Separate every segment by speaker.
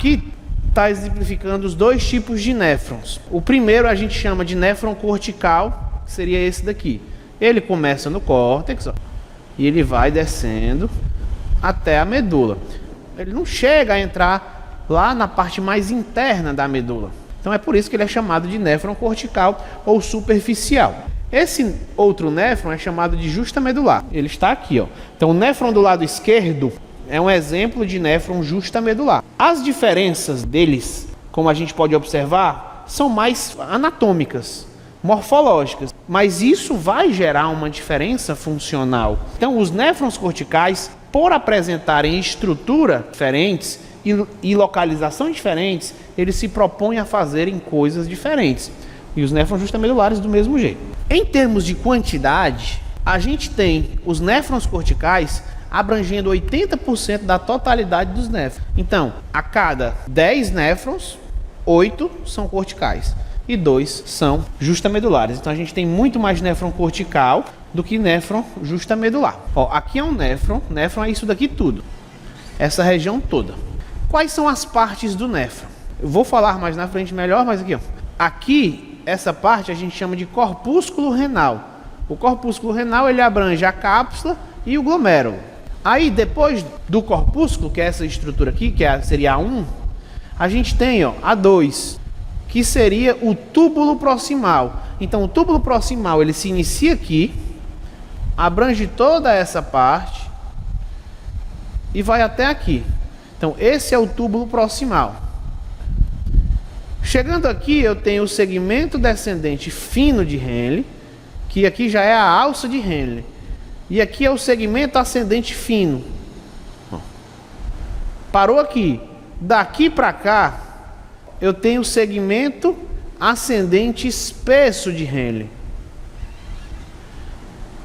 Speaker 1: Aqui está exemplificando os dois tipos de néfrons. O primeiro a gente chama de néfron cortical, que seria esse daqui. Ele começa no córtex, ó, e ele vai descendo até a medula. Ele não chega a entrar lá na parte mais interna da medula. Então é por isso que ele é chamado de néfron cortical ou superficial. Esse outro néfron é chamado de justa medular. Ele está aqui, ó. Então o néfron do lado esquerdo é um exemplo de néfron justa medular. As diferenças deles, como a gente pode observar, são mais anatômicas, morfológicas, mas isso vai gerar uma diferença funcional. Então os néfrons corticais, por apresentarem estrutura diferentes e localização diferentes, eles se propõem a fazerem coisas diferentes. E os néfrons justamedulares do mesmo jeito. Em termos de quantidade, a gente tem os néfrons corticais abrangendo 80% da totalidade dos néfrons. Então, a cada 10 néfrons, 8 são corticais e 2 são justamedulares. Então a gente tem muito mais néfron cortical do que néfron justamedular. Ó, aqui é um néfron é isso daqui tudo, essa região toda. Quais são as partes do néfron? Eu vou falar mais na frente melhor, mas aqui, ó. Aqui, essa parte a gente chama de corpúsculo renal. O corpúsculo renal, ele abrange a cápsula e o glomérulo. Aí, depois do corpúsculo, que é essa estrutura aqui, que seria A1, a gente tem, ó, A2, que seria o túbulo proximal. Então, o túbulo proximal, ele se inicia aqui, abrange toda essa parte e vai até aqui. Então, esse é o túbulo proximal. Chegando aqui, eu tenho o segmento descendente fino de Henle, que aqui já é a alça de Henle. E aqui é o segmento ascendente fino. Parou aqui. Daqui para cá, eu tenho o segmento ascendente espesso de Henle.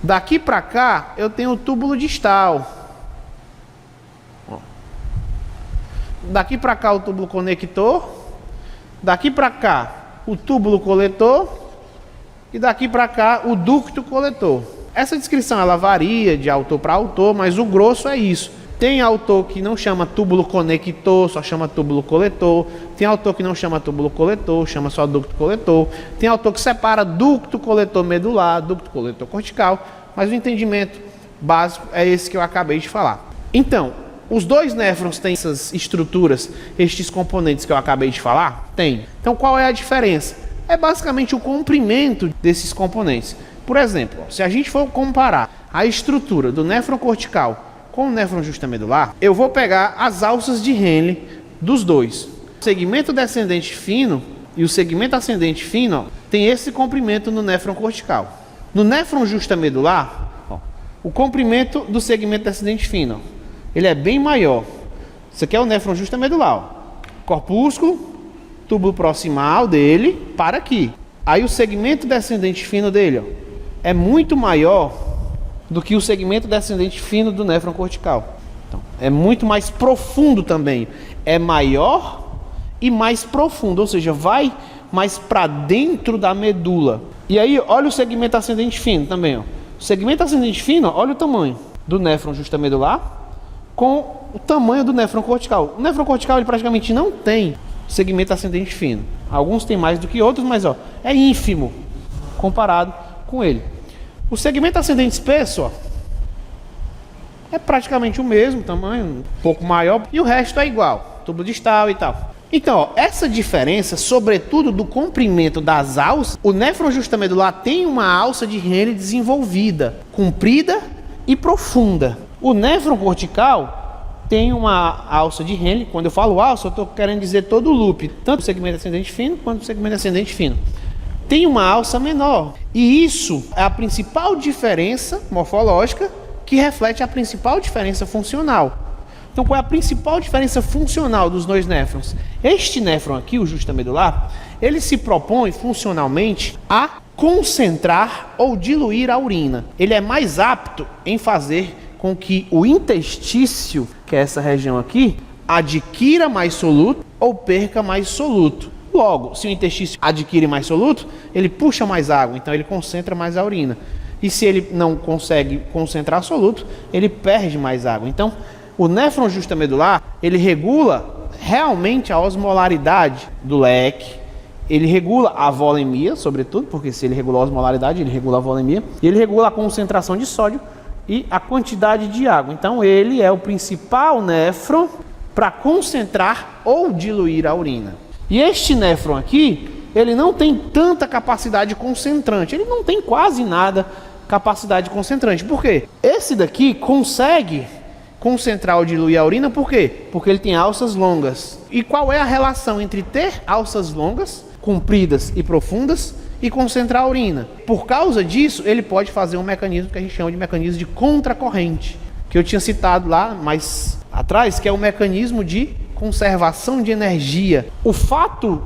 Speaker 1: Daqui para cá, eu tenho o túbulo distal. Daqui para cá, o túbulo conector. Daqui para cá, o túbulo coletor. E daqui para cá, o ducto coletor. Essa descrição ela varia de autor para autor, mas o grosso é isso. Tem autor que não chama túbulo conector, só chama túbulo coletor. Tem autor que não chama túbulo coletor, chama só ducto coletor. Tem autor que separa ducto coletor medular, ducto coletor cortical, mas o entendimento básico é esse que eu acabei de falar. Então, os dois néfrons têm essas estruturas, estes componentes que eu acabei de falar? Tem. Então, qual é a diferença? É basicamente o comprimento desses componentes. Por exemplo, se a gente for comparar a estrutura do néfron cortical com o néfron justamedular, eu vou pegar as alças de Henle dos dois. O segmento descendente fino e o segmento ascendente fino, ó, tem esse comprimento no néfron cortical. No néfron justamedular, ó, o comprimento do segmento descendente fino, ó, ele é bem maior. Isso aqui é o néfron justamedular, ó. Corpúsculo, túbulo proximal dele, para aqui. Aí o segmento descendente fino dele, ó, é muito maior do que o segmento descendente fino do néfron cortical. Então, é muito mais profundo também. É maior e mais profundo, ou seja, vai mais para dentro da medula. E aí, olha o segmento ascendente fino também, ó. O segmento ascendente fino, olha o tamanho do néfron justamedular com o tamanho do néfron cortical. O néfron cortical, ele praticamente não tem segmento ascendente fino. Alguns têm mais do que outros, mas ó, é ínfimo comparado com ele. O segmento ascendente espesso, ó, é praticamente o mesmo tamanho, um pouco maior, e o resto é igual, túbulo distal e tal. Então, ó, essa diferença, sobretudo do comprimento das alças, o néfron justamedular tem uma alça de Henle desenvolvida, comprida e profunda. O néfron cortical tem uma alça de Henle. Quando eu falo alça, eu estou querendo dizer todo o loop, tanto o segmento ascendente fino quanto o segmento ascendente fino. Tem uma alça menor. E isso é a principal diferença morfológica que reflete a principal diferença funcional. Então, qual é a principal diferença funcional dos dois néfrons? Este néfron aqui, o justamedular, ele se propõe funcionalmente a concentrar ou diluir a urina. Ele é mais apto em fazer com que o interstício, que é essa região aqui, adquira mais soluto ou perca mais soluto. Logo, se o interstício adquire mais soluto, ele puxa mais água, então ele concentra mais a urina. E se ele não consegue concentrar soluto, ele perde mais água. Então, o néfron justamedular, ele regula realmente a osmolaridade do leque, ele regula a volemia, sobretudo, porque se ele regula a osmolaridade, ele regula a volemia, e ele regula a concentração de sódio e a quantidade de água. Então ele é o principal néfron para concentrar ou diluir a urina. E este néfron aqui, ele não tem tanta capacidade concentrante, ele não tem quase nada capacidade concentrante. Por quê? Esse daqui consegue concentrar ou diluir a urina, por quê? Porque ele tem alças longas. E qual é a relação entre ter alças longas, compridas e profundas, e concentrar a urina? Por causa disso, ele pode fazer um mecanismo que a gente chama de mecanismo de contracorrente, que eu tinha citado lá mais atrás, que é o mecanismo de conservação de energia. O fato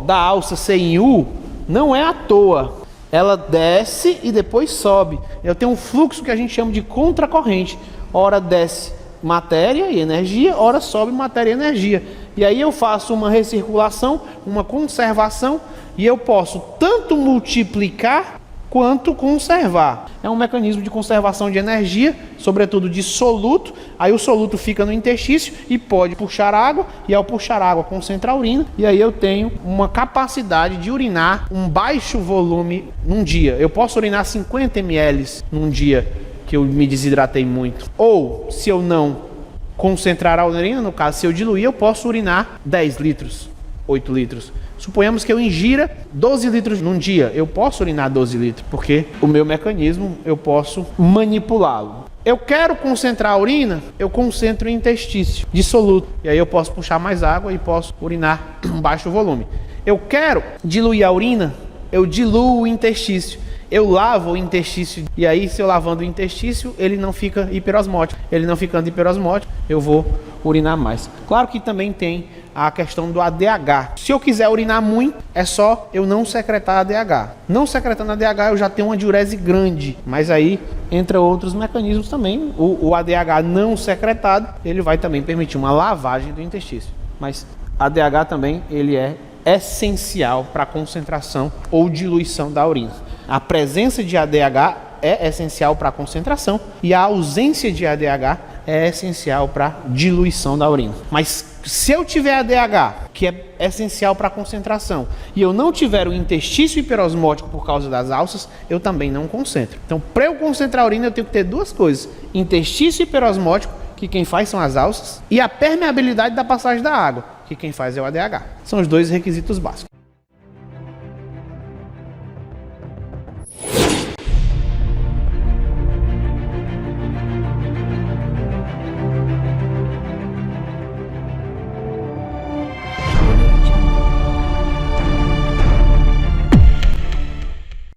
Speaker 1: da alça ser em U não é à toa. Ela desce e depois sobe. Eu tenho um fluxo que a gente chama de contracorrente. Ora desce matéria e energia, ora sobe matéria e energia. E aí eu faço uma recirculação, uma conservação, e eu posso tanto multiplicar quanto conservar. É um mecanismo de conservação de energia, sobretudo de soluto. Aí o soluto fica no interstício e pode puxar água, e ao puxar água concentra a urina, e aí eu tenho uma capacidade de urinar um baixo volume num dia. Eu posso urinar 50 ml num dia que eu me desidratei muito. Ou, se eu não concentrar a urina, no caso, se eu diluir, eu posso urinar 10 litros, 8 litros. Suponhamos que eu ingira 12 litros num dia. Eu posso urinar 12 litros, porque o meu mecanismo, eu posso manipulá-lo. Eu quero concentrar a urina, eu concentro em interstício dissoluto. E aí eu posso puxar mais água e posso urinar um baixo volume. Eu quero diluir a urina, eu diluo o interstício. Eu lavo o interstício, e aí se eu lavando o interstício, ele não fica hiperosmótico. Ele não ficando hiperosmótico, eu vou urinar mais. Claro que também tem a questão do ADH. Se eu quiser urinar muito, é só eu não secretar ADH. Não secretando ADH, eu já tenho uma diurese grande. Mas aí entra outros mecanismos também. O ADH não secretado, ele vai também permitir uma lavagem do interstício. Mas ADH também, ele é essencial para a concentração ou diluição da urina. A presença de ADH é essencial para a concentração e a ausência de ADH é essencial para a diluição da urina. Mas se eu tiver ADH, que é essencial para a concentração, e eu não tiver o interstício hiperosmótico por causa das alças, eu também não concentro. Então, para eu concentrar a urina, eu tenho que ter duas coisas: interstício hiperosmótico, que quem faz são as alças, e a permeabilidade da passagem da água, que quem faz é o ADH. São os dois requisitos básicos.